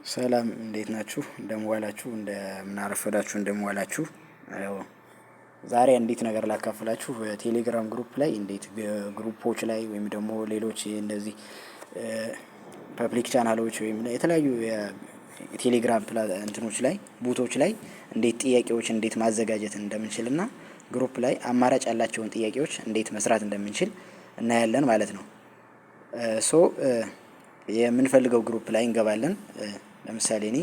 ሰላም እንዴት ናችሁ? እንደምዋላችሁ እንደምናረፈዳችሁ እንደምዋላችሁ። ዛሬ እንዴት ነገር ላካፍላችሁ። በቴሌግራም ግሩፕ ላይ እንዴት ግሩፖች ላይ ወይም ደግሞ ሌሎች እንደዚህ ፐብሊክ ቻናሎች ወይም የተለያዩ የቴሌግራም እንትኖች ላይ ቡቶች ላይ እንዴት ጥያቄዎች እንዴት ማዘጋጀት እንደምንችልና ግሩፕ ላይ አማራጭ ያላቸውን ጥያቄዎች እንዴት መስራት እንደምንችል እናያለን ማለት ነው። የምንፈልገው ግሩፕ ላይ እንገባለን። ለምሳሌ እኔ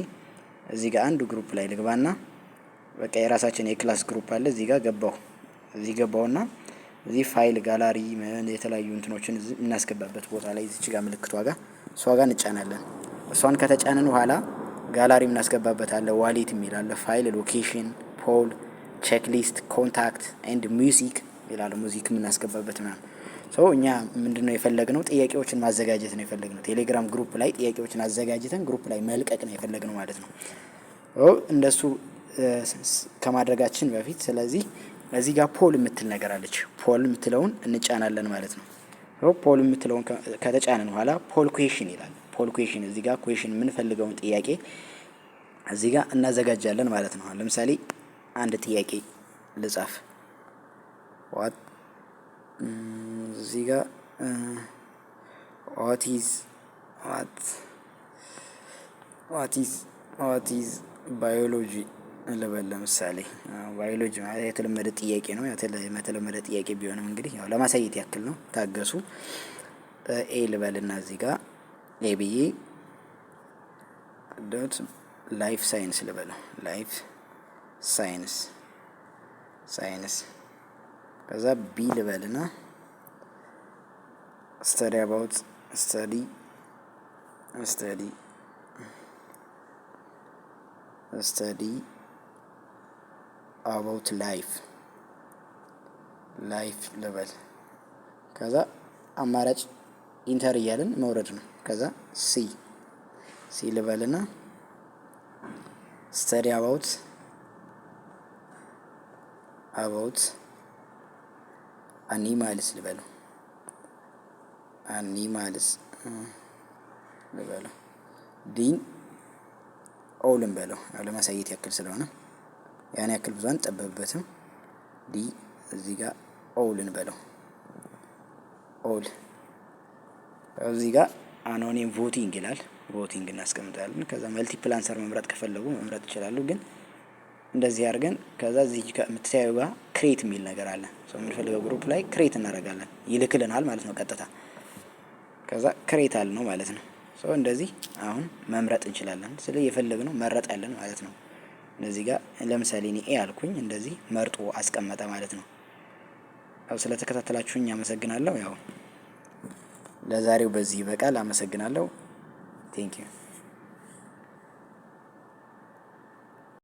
እዚህ ጋር አንዱ ግሩፕ ላይ ልግባና በቃ የራሳችን የክላስ ግሩፕ አለ። እዚህ ጋር ገባውና እዚህ ፋይል ጋላሪ የተለያዩ እንትኖችን እናስገባበት ቦታ ላይ እዚች ጋር ምልክቷ ጋር እሷ ጋር እንጫናለን። እሷን ከተጫንን በኋላ ጋላሪ እናስገባበት አለ። ዋሌት የሚል አለ። ፋይል፣ ሎኬሽን፣ ፖል፣ ቼክሊስት፣ ኮንታክት ኤንድ ሚውዚክ ይላል። ሙዚክ የምናስገባበት ምናምን እኛ ምንድነው የፈለግነው? ጥያቄዎችን ማዘጋጀት ነው የፈለግነው። ቴሌግራም ግሩፕ ላይ ጥያቄዎችን አዘጋጅተን ግሩፕ ላይ መልቀቅ ነው የፈለግነው ማለት ነው። እንደሱ ከማድረጋችን በፊት ስለዚህ እዚህ ጋር ፖል የምትል ነገር አለች። ፖል የምትለውን እንጫናለን ማለት ነው። ፖል የምትለውን ከተጫነን በኋላ ፖል ኩዌሽን ይላል። ፖል ኩዌሽን እዚህ ጋር ኩዌሽን የምንፈልገውን ጥያቄ እዚህ ጋር እናዘጋጃለን ማለት ነው። ለምሳሌ አንድ ጥያቄ ልጻፍ። እዚህ ጋር what is biology ልበል። ለምሳሌ ባዮሎጂ ማለት የተለመደ ጥያቄ ነው። የተለመደ ጥያቄ ቢሆንም እንግዲህ ያው ለማሳየት ያክል ነው። ታገሱ። ኤ ልበልና እዚህ ጋር ኤ ብዬ ዶት ላይፍ ሳይንስ ልበለው። ላይፍ ሳይንስ ከዛ ቢ ልበልና study about life ልበል። ከዛ አማራጭ ኢንተር እያልን መውረድ ነው። ከዛ ሲ ልበልና study about animals ልበለው። ዲን ኦልን በለው ለማሳየት ያክል ስለሆነ ያን ያክል ብዙ አንጠበብበትም። ዲ እዚህ ጋር ኦልን በለው። ኦል እዚህ ጋር አኖኒም ቮቲንግ ይላል። ቮቲንግ እናስቀምጣለን። ከዛ መልቲፕል አንሰር መምረጥ ከፈለጉ መምረጥ ይችላሉ። ግን እንደዚህ አድርገን ከዛ እዚህ የምትታየው ጋር ክሬት የሚል ነገር አለ። የምንፈልገው ግሩፕ ላይ ክሬት እናደርጋለን። ይልክልናል ማለት ነው ቀጥታ። ከዛ ክሬት አለ ነው ማለት ነው። እንደዚህ አሁን መምረጥ እንችላለን። ስለዚህ የፈለግነው መረጣለን ማለት ነው። እንደዚህ ጋር ለምሳሌ እኔ ኤ አልኩኝ፣ እንደዚህ መርጦ አስቀመጠ ማለት ነው። ስለተከታተላችሁኝ አመሰግናለሁ። ለዛሬው በዚህ ይበቃል። አመሰግናለሁ። ቴንክ ዩ